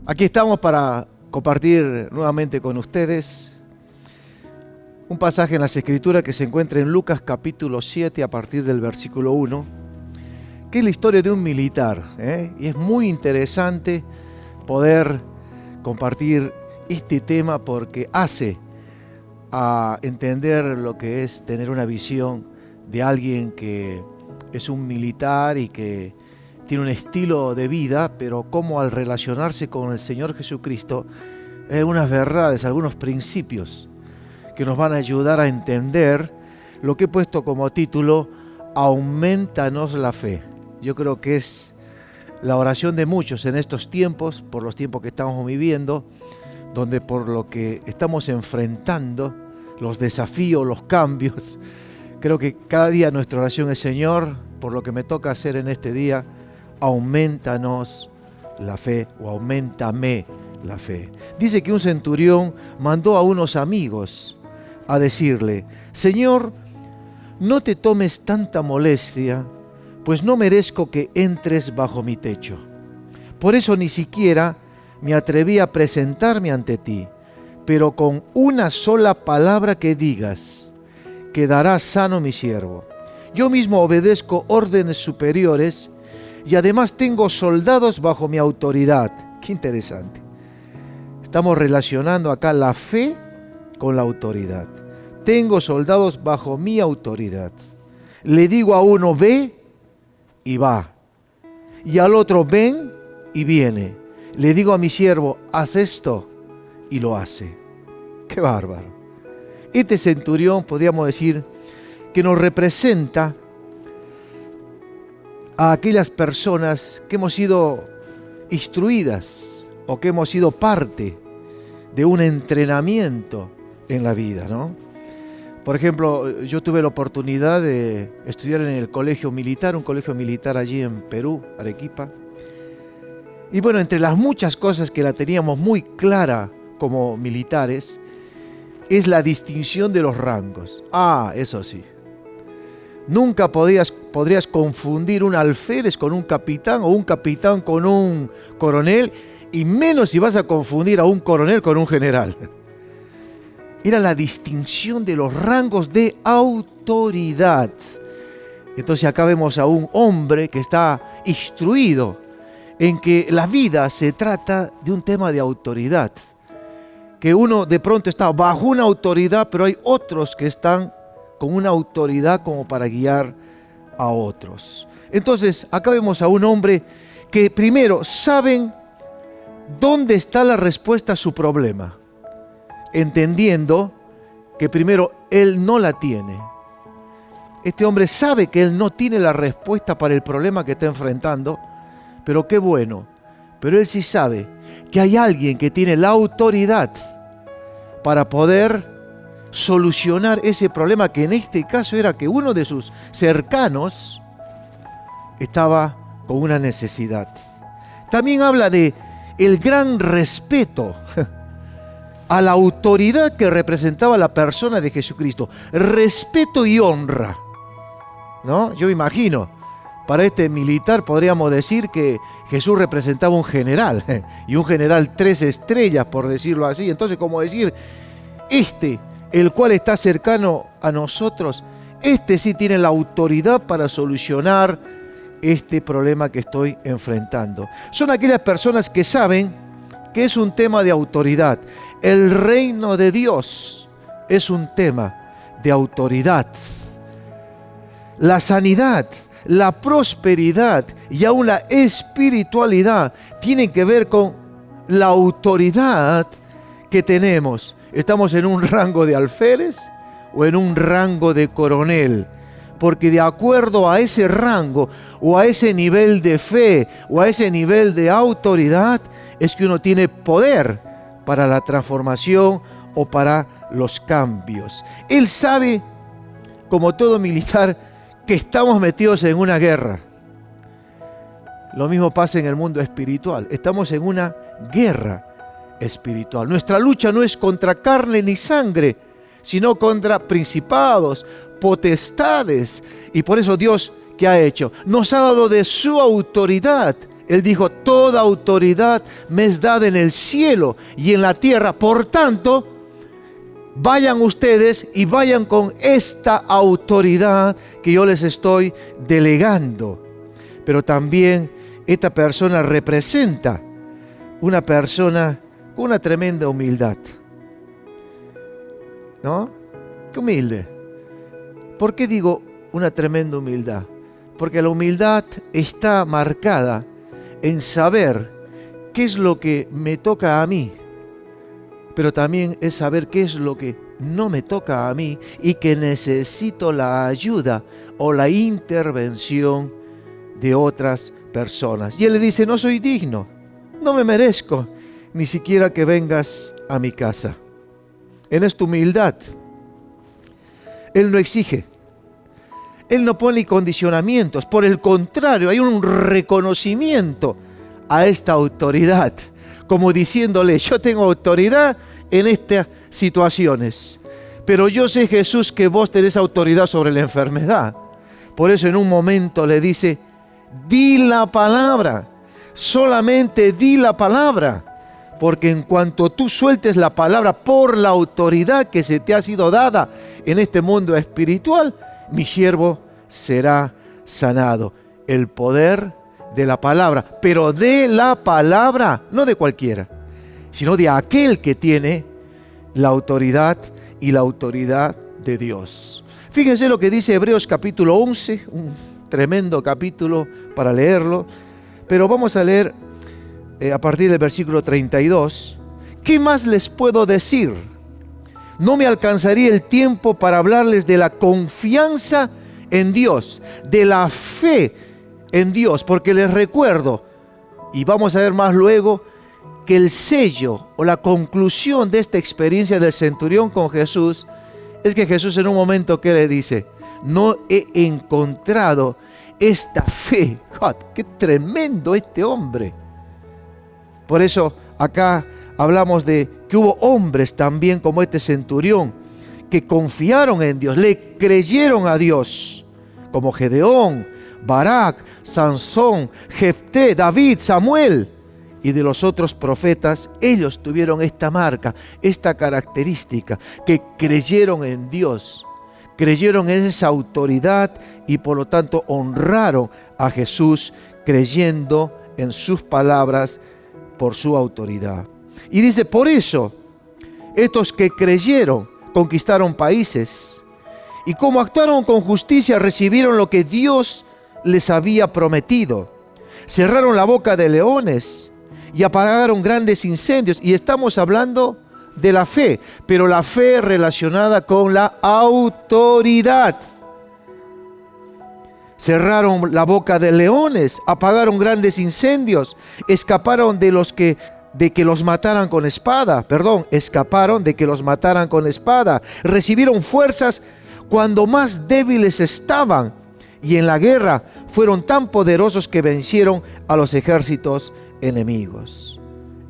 Aquí estamos para compartir nuevamente con ustedes un pasaje en las Escrituras que se encuentra en Lucas capítulo 7 a partir del versículo 1, que es la historia de un militar, y es muy interesante poder compartir este tema porque hace a entender lo que es tener una visión de alguien que es un militar y que tiene un estilo de vida, pero cómo al relacionarse con el Señor Jesucristo, hay unas verdades, algunos principios que nos van a ayudar a entender lo que he puesto como título, Aumentanos la fe. Yo creo que es la oración de muchos en estos tiempos, por los tiempos que estamos viviendo, donde por lo que estamos enfrentando, los desafíos, los cambios, creo que cada día nuestra oración es: Señor, por lo que me toca hacer en este día, aumentanos la fe o auméntame la fe. Dice que un centurión mandó a unos amigos a decirle: Señor, no te tomes tanta molestia, pues no merezco que entres bajo mi techo. Por eso ni siquiera me atreví a presentarme ante ti, pero con una sola palabra que digas, quedará sano mi siervo. Yo mismo obedezco órdenes superiores y además tengo soldados bajo mi autoridad. Qué interesante. Estamos relacionando acá la fe con la autoridad. Tengo soldados bajo mi autoridad. Le digo a uno, ve, y va. Y al otro, ven, y viene. Le digo a mi siervo, haz esto, y lo hace. ¡Qué bárbaro! Este centurión, podríamos decir, que nos representa a aquellas personas que hemos sido instruidas o que hemos sido parte de un entrenamiento en la vida, ¿no? Por ejemplo, yo tuve la oportunidad de estudiar en el colegio militar, un colegio militar allí en Perú, Arequipa. Y bueno, entre las muchas cosas que la teníamos muy clara como militares, es la distinción de los rangos. Ah, eso sí. Nunca podrías confundir un alférez con un capitán o un capitán con un coronel, y menos si vas a confundir a un coronel con un general. Era la distinción de los rangos de autoridad. Entonces acá vemos a un hombre que está instruido en que la vida se trata de un tema de autoridad. Que uno de pronto está bajo una autoridad, pero hay otros que están con una autoridad como para guiar a otros. Entonces, acá vemos a un hombre que primero saben dónde está la respuesta a su problema, entendiendo que primero él no la tiene. Este hombre sabe que él no tiene la respuesta para el problema que está enfrentando, pero qué bueno, pero él sí sabe que hay alguien que tiene la autoridad para poder solucionar ese problema, que en este caso era que uno de sus cercanos estaba con una necesidad. También habla de el gran respeto a la autoridad que representaba la persona de Jesucristo. Respeto y honra, ¿no? Yo me imagino, para este militar podríamos decir que Jesús representaba un general, y un general 3 estrellas, por decirlo así. Entonces, como decir, el cual está cercano a nosotros, sí tiene la autoridad para solucionar este problema que estoy enfrentando. Son aquellas personas que saben que es un tema de autoridad. El reino de Dios es un tema de autoridad. La sanidad, la prosperidad y aún la espiritualidad tienen que ver con la autoridad que tenemos. ¿Estamos en un rango de alférez o en un rango de coronel? Porque de acuerdo a ese rango o a ese nivel de fe o a ese nivel de autoridad es que uno tiene poder para la transformación o para los cambios. Él sabe, como todo militar, que estamos metidos en una guerra. Lo mismo pasa en el mundo espiritual. Estamos en una guerra espiritual. Nuestra lucha no es contra carne ni sangre, sino contra principados, potestades. Y por eso Dios, ¿qué ha hecho? Nos ha dado de su autoridad Él dijo, toda autoridad me es dada en el cielo y en la tierra. Por tanto, vayan ustedes y vayan con esta autoridad que yo les estoy delegando. Pero también esta persona representa una persona con una tremenda humildad. ¿No? ¡Qué humilde! ¿Por qué digo una tremenda humildad? Porque la humildad está marcada en saber qué es lo que me toca a mí, pero también es saber qué es lo que no me toca a mí y que necesito la ayuda o la intervención de otras personas. Y él le dice, no soy digno, no me merezco ni siquiera que vengas a mi casa. En esta humildad, él no exige, él no pone condicionamientos, por el contrario, hay un reconocimiento a esta autoridad, como diciéndole, yo tengo autoridad en estas situaciones, pero yo sé, Jesús, que vos tenés autoridad sobre la enfermedad. Por eso en un momento le dice, di la palabra, solamente di la palabra, porque en cuanto tú sueltes la palabra por la autoridad que se te ha sido dada en este mundo espiritual, mi siervo será sanado. El poder de la palabra, pero de la palabra, no de cualquiera, sino de aquel que tiene la autoridad y la autoridad de Dios. Fíjense lo que dice Hebreos capítulo 11, un tremendo capítulo para leerlo, pero vamos a leer a partir del versículo 32. ¿Qué más les puedo decir? No me alcanzaría el tiempo para hablarles de la confianza en Dios, de la fe en Dios, porque les recuerdo, y vamos a ver más luego, que el sello o la conclusión de esta experiencia del centurión con Jesús es que Jesús en un momento que le dice, no he encontrado esta fe. God, ¡qué tremendo este hombre! Por eso acá hablamos de que hubo hombres también como este centurión que confiaron en Dios, le creyeron a Dios, como Gedeón, Barak, Sansón, Jefté, David, Samuel. Y de los otros profetas, ellos tuvieron esta marca, esta característica, que creyeron en Dios, creyeron en esa autoridad y por lo tanto honraron a Jesús creyendo en sus palabras por su autoridad. Y dice, por eso, estos que creyeron conquistaron países y como actuaron con justicia recibieron lo que Dios les había prometido. Cerraron la boca de leones y apagaron grandes incendios. Y estamos hablando de la fe, pero la fe relacionada con la autoridad. Cerraron la boca de leones, apagaron grandes incendios, escaparon de que los mataran con espada. Escaparon de que los mataran con espada. Recibieron fuerzas cuando más débiles estaban. Y en la guerra fueron tan poderosos que vencieron a los ejércitos enemigos.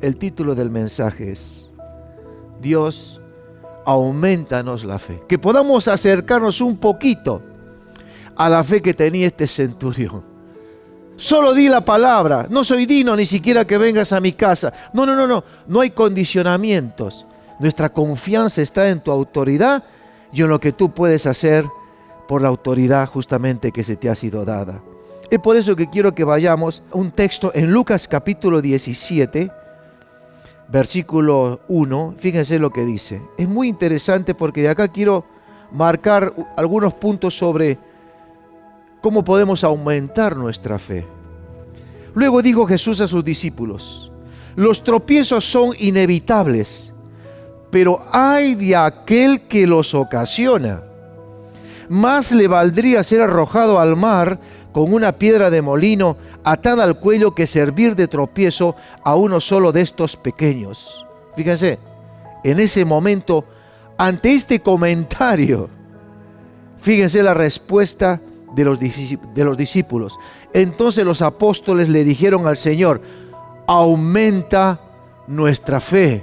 El título del mensaje es: Dios, aumentanos la fe. Que podamos acercarnos un poquito a la fe que tenía este centurión. Solo di la palabra. No soy digno ni siquiera que vengas a mi casa. No hay condicionamientos. Nuestra confianza está en tu autoridad y en lo que tú puedes hacer por la autoridad justamente que se te ha sido dada. Es por eso que quiero que vayamos a un texto en Lucas capítulo 17, versículo 1. Fíjense lo que dice. Es muy interesante porque de acá quiero marcar algunos puntos sobre cómo podemos aumentar nuestra fe. Luego dijo Jesús a sus discípulos: los tropiezos son inevitables, pero ay de aquel que los ocasiona. Más le valdría ser arrojado al mar con una piedra de molino atada al cuello que servir de tropiezo a uno solo de estos pequeños. Fíjense, en ese momento, ante este comentario, fíjense la respuesta de los discípulos. Entonces los apóstoles le dijeron al Señor: aumenta nuestra fe.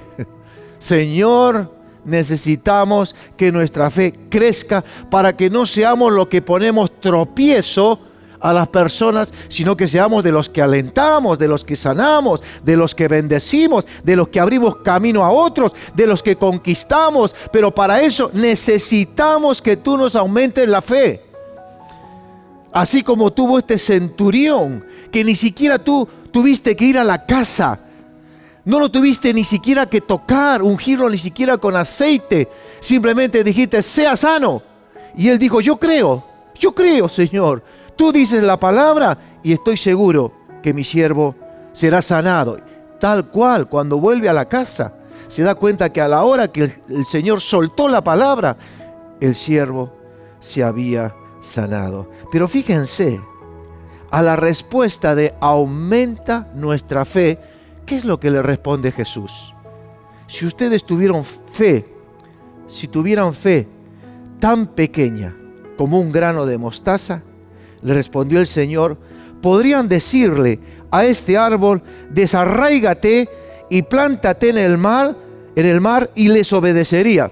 Señor, necesitamos que nuestra fe crezca para que no seamos lo que ponemos tropiezo a las personas, sino que seamos de los que alentamos, de los que sanamos, de los que bendecimos, de los que abrimos camino a otros, de los que conquistamos. Pero para eso necesitamos que tú nos aumentes la fe. Así como tuvo este centurión, que ni siquiera tú tuviste que ir a la casa, no lo tuviste ni siquiera que tocar, ungirlo ni siquiera con aceite, simplemente dijiste, sea sano. Y él dijo, yo creo, Señor. Tú dices la palabra y estoy seguro que mi siervo será sanado. Tal cual, cuando vuelve a la casa, se da cuenta que a la hora que el Señor soltó la palabra, el siervo se había sanado. Pero fíjense, a la respuesta de aumenta nuestra fe, ¿qué es lo que le responde Jesús? Si ustedes tuvieran fe tan pequeña como un grano de mostaza, le respondió el Señor, podrían decirle a este árbol, desarráigate y plántate en el mar, y les obedecería.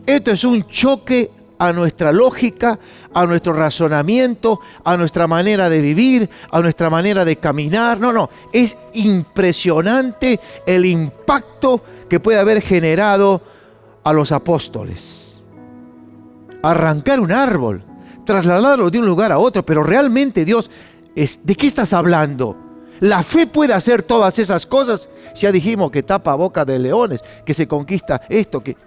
Esto es un choque a nuestra lógica, a nuestro razonamiento, a nuestra manera de vivir, a nuestra manera de caminar. No, es impresionante el impacto que puede haber generado a los apóstoles. Arrancar un árbol, trasladarlo de un lugar a otro, pero realmente Dios, ¿de qué estás hablando? La fe puede hacer todas esas cosas. Ya dijimos que tapa boca de leones, que se conquista esto, que...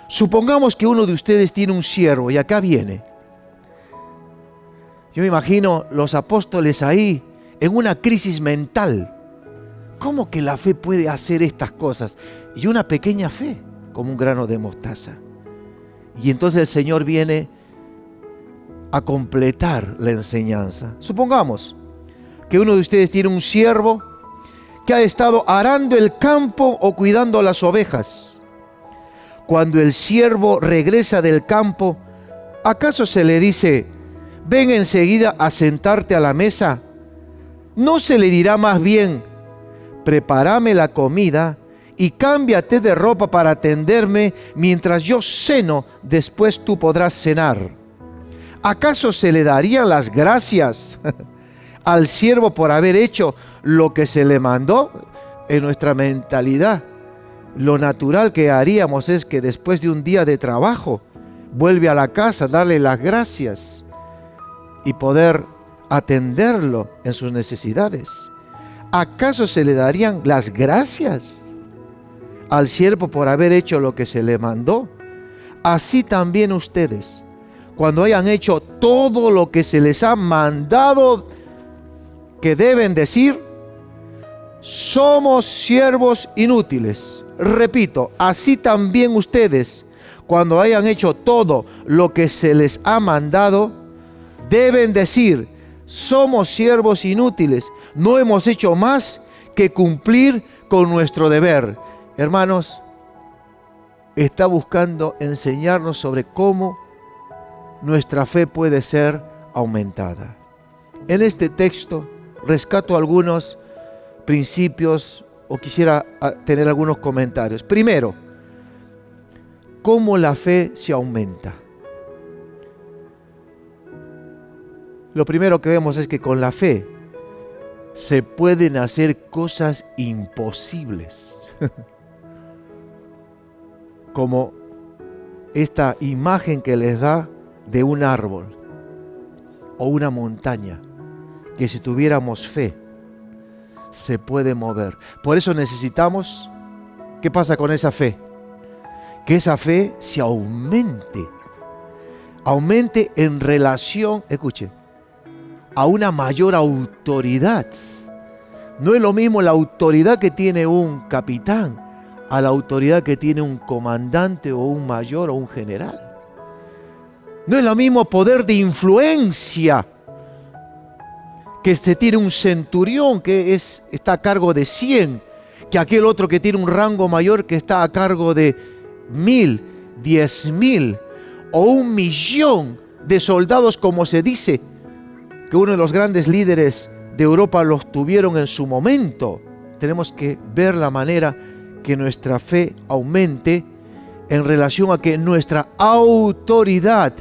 Supongamos que uno de ustedes tiene un siervo y acá viene. Yo me imagino los apóstoles ahí en una crisis mental. ¿Cómo que la fe puede hacer estas cosas? Y una pequeña fe, como un grano de mostaza. Y entonces el Señor viene a completar la enseñanza. Supongamos que uno de ustedes tiene un siervo que ha estado arando el campo o cuidando las ovejas. Cuando el siervo regresa del campo, ¿acaso se le dice, ven enseguida a sentarte a la mesa? ¿No se le dirá más bien, prepárame la comida y cámbiate de ropa para atenderme mientras yo ceno, después tú podrás cenar? ¿Acaso se le darían las gracias al siervo por haber hecho lo que se le mandó? En nuestra mentalidad, lo natural que haríamos es que después de un día de trabajo, vuelve a la casa, darle las gracias y poder atenderlo en sus necesidades. ¿Acaso se le darían las gracias al siervo por haber hecho lo que se le mandó? Así también ustedes, cuando hayan hecho todo lo que se les ha mandado, que deben decir, somos siervos inútiles. Repito, así también ustedes, cuando hayan hecho todo lo que se les ha mandado, deben decir, somos siervos inútiles, no hemos hecho más que cumplir con nuestro deber. Hermanos, está buscando enseñarnos sobre cómo nuestra fe puede ser aumentada. En este texto rescato algunos principios o quisiera tener algunos comentarios. Primero, ¿cómo la fe se aumenta? Lo primero que vemos es que con la fe se pueden hacer cosas imposibles. Como esta imagen que les da de un árbol o una montaña, que si tuviéramos fe, se puede mover. Por eso necesitamos, ¿qué pasa con esa fe? Que esa fe se aumente en relación, escuche, a una mayor autoridad. No es lo mismo la autoridad que tiene un capitán a la autoridad que tiene un comandante o un mayor o un general. No es lo mismo poder de influencia que tiene un centurión que está a cargo de 100, que aquel otro que tiene un rango mayor que está a cargo de 1000, 10,000 o 1,000,000 de soldados, como se dice que uno de los grandes líderes de Europa los tuvieron en su momento. Tenemos que ver la manera que nuestra fe aumente en relación a que nuestra autoridad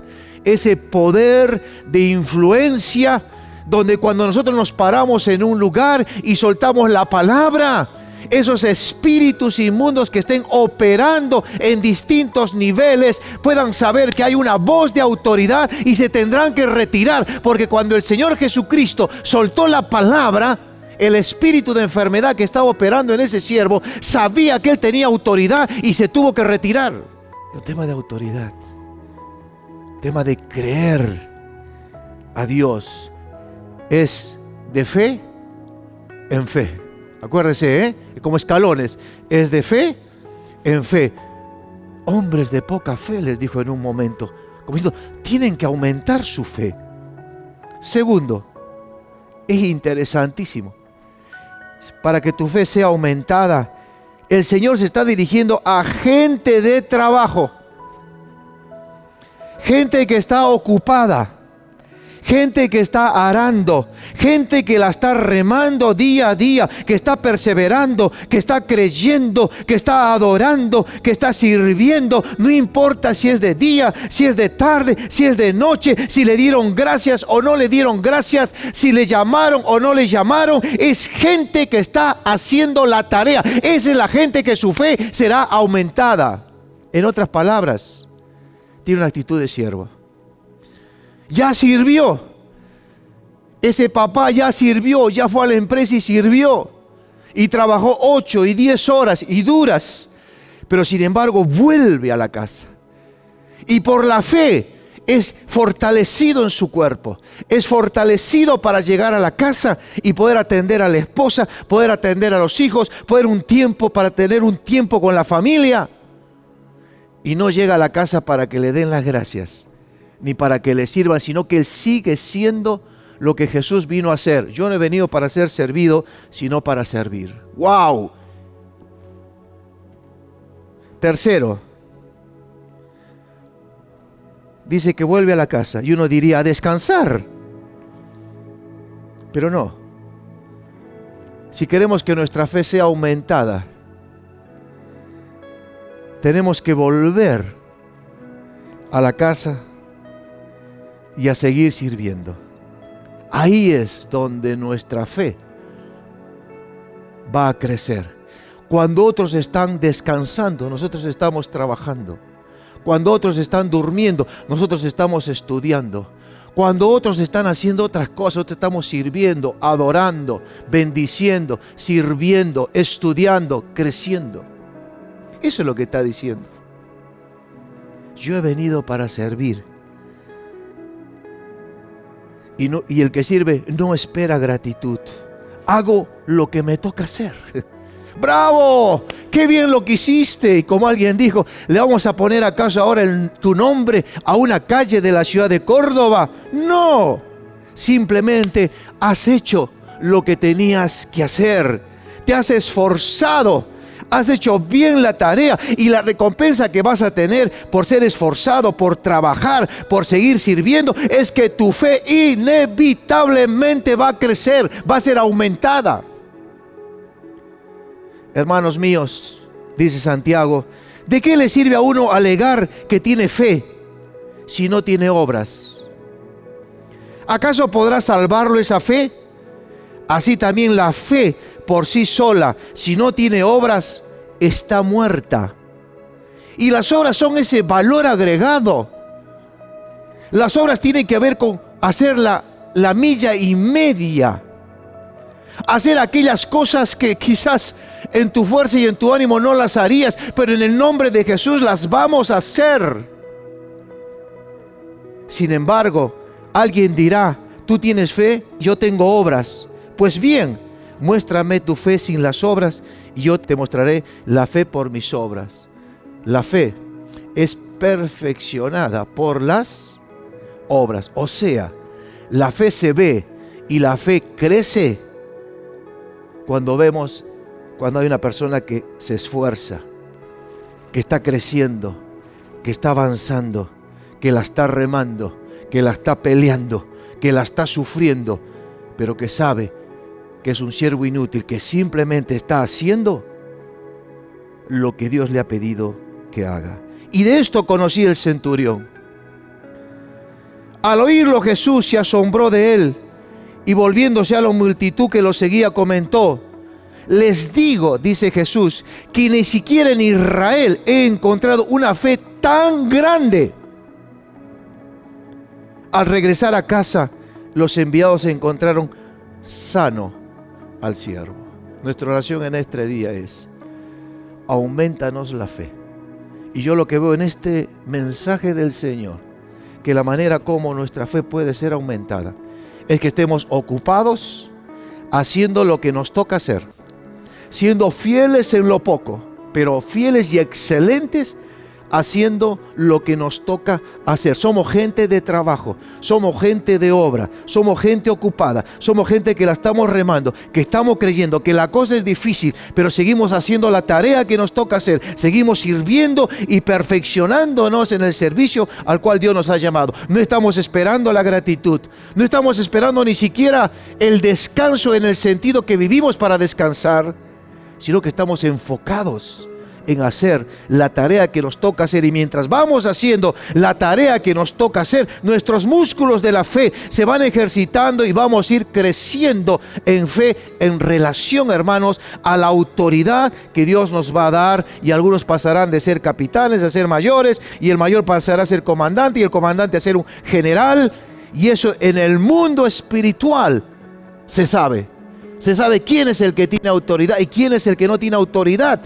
ese poder de influencia, donde cuando nosotros nos paramos en un lugar y soltamos la palabra, esos espíritus inmundos que estén operando en distintos niveles puedan saber que hay una voz de autoridad y se tendrán que retirar, porque cuando el Señor Jesucristo soltó la palabra, el espíritu de enfermedad que estaba operando en ese siervo sabía que él tenía autoridad y se tuvo que retirar. Un tema de autoridad, tema de creer a Dios, es de fe en fe. Acuérdese, como escalones, es de fe en fe. Hombres de poca fe, les dijo en un momento, como diciendo, tienen que aumentar su fe. Segundo, es interesantísimo, para que tu fe sea aumentada, el Señor se está dirigiendo a gente de trabajo, gente que está ocupada, gente que está arando, gente que la está remando día a día, que está perseverando, que está creyendo, que está adorando, que está sirviendo. No importa si es de día, si es de tarde, si es de noche, si le dieron gracias o no le dieron gracias, si le llamaron o no le llamaron. Es gente que está haciendo la tarea. Esa es la gente que su fe será aumentada. En otras palabras, tiene una actitud de siervo. Ya sirvió. Ese papá ya sirvió, ya fue a la empresa y sirvió. Y trabajó 8 y 10 horas y duras. Pero sin embargo vuelve a la casa. Y por la fe es fortalecido en su cuerpo. Es fortalecido para llegar a la casa y poder atender a la esposa, poder atender a los hijos, para tener un tiempo con la familia. Y no llega a la casa para que le den las gracias, ni para que le sirvan, sino que él sigue siendo lo que Jesús vino a hacer. Yo no he venido para ser servido, sino para servir. ¡Wow! Tercero, dice que vuelve a la casa y uno diría a descansar, pero no. Si queremos que nuestra fe sea aumentada, tenemos que volver a la casa y a seguir sirviendo. Ahí es donde nuestra fe va a crecer. Cuando otros están descansando, nosotros estamos trabajando. Cuando otros están durmiendo, nosotros estamos estudiando. Cuando otros están haciendo otras cosas, nosotros estamos sirviendo, adorando, bendiciendo, sirviendo, estudiando, creciendo. Eso es lo que está diciendo. Yo he venido para servir. Y el que sirve no espera gratitud. Hago lo que me toca hacer. ¡Bravo! ¡Qué bien lo que hiciste! Y como alguien dijo, ¿le vamos a poner acaso ahora tu nombre a una calle de la ciudad de Córdoba? No. Simplemente has hecho lo que tenías que hacer. Te has esforzado. Has hecho bien la tarea, y la recompensa que vas a tener por ser esforzado, por trabajar, por seguir sirviendo, es que tu fe inevitablemente va a crecer, va a ser aumentada. Hermanos míos, dice Santiago, ¿de qué le sirve a uno alegar que tiene fe si no tiene obras? ¿Acaso podrá salvarlo esa fe? Así también la fe por sí sola, si no tiene obras, está muerta. Y las obras son ese valor agregado. Las obras tienen que ver con hacer la milla y media. Hacer aquellas cosas que quizás en tu fuerza y en tu ánimo no las harías, pero en el nombre de Jesús las vamos a hacer. Sin embargo, alguien dirá, tú tienes fe, yo tengo obras. Pues bien, muéstrame tu fe sin las obras y yo te mostraré la fe por mis obras. La fe es perfeccionada por las obras. O sea, la fe se ve y la fe crece cuando hay una persona que se esfuerza, que está creciendo, que está avanzando, que la está remando, que la está peleando, que la está sufriendo, pero que sabe que es un siervo inútil, que simplemente está haciendo lo que Dios le ha pedido que haga. Y de esto conocí el centurión. Al oírlo, Jesús se asombró de él y volviéndose a la multitud que lo seguía, comentó: les digo, dice Jesús, que ni siquiera en Israel he encontrado una fe tan grande. Al regresar a casa, los enviados encontraron sano al siervo. Nuestra oración en este día es: aumentanos la fe. Y yo lo que veo en este mensaje del Señor, que la manera como nuestra fe puede ser aumentada, es que estemos ocupados haciendo lo que nos toca hacer, siendo fieles en lo poco, pero fieles y excelentes haciendo lo que nos toca hacer. Somos gente de trabajo, somos gente de obra, somos gente ocupada, somos gente que la estamos remando, que estamos creyendo que la cosa es difícil, pero seguimos haciendo la tarea que nos toca hacer, seguimos sirviendo y perfeccionándonos en el servicio al cual Dios nos ha llamado. No estamos esperando la gratitud, no estamos esperando ni siquiera el descanso en el sentido que vivimos para descansar, sino que estamos enfocados en hacer la tarea que nos toca hacer. Y mientras vamos haciendo la tarea que nos toca hacer, nuestros músculos de la fe se van ejercitando y vamos a ir creciendo en fe, en relación, hermanos, a la autoridad que Dios nos va a dar. Y algunos pasarán de ser capitanes a ser mayores, y el mayor pasará a ser comandante, y el comandante a ser un general. Y eso en el mundo espiritual se sabe. Se sabe quién es el que tiene autoridad y quién es el que no tiene autoridad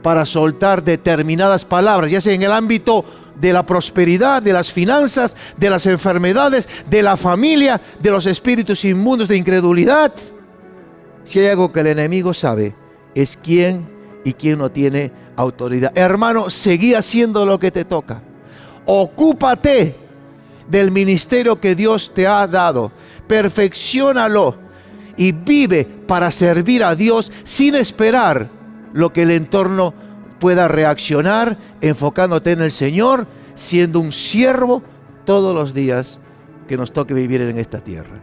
para soltar determinadas palabras, ya sea en el ámbito de la prosperidad, de las finanzas, de las enfermedades, de la familia, de los espíritus inmundos de incredulidad. Si hay algo que el enemigo sabe, es quién y quién no tiene autoridad. Hermano, seguí haciendo lo que te toca. Ocúpate del ministerio que Dios te ha dado. Perfecciónalo y vive para servir a Dios sin esperar lo que el entorno pueda reaccionar, enfocándote en el Señor, siendo un siervo todos los días que nos toque vivir en esta tierra.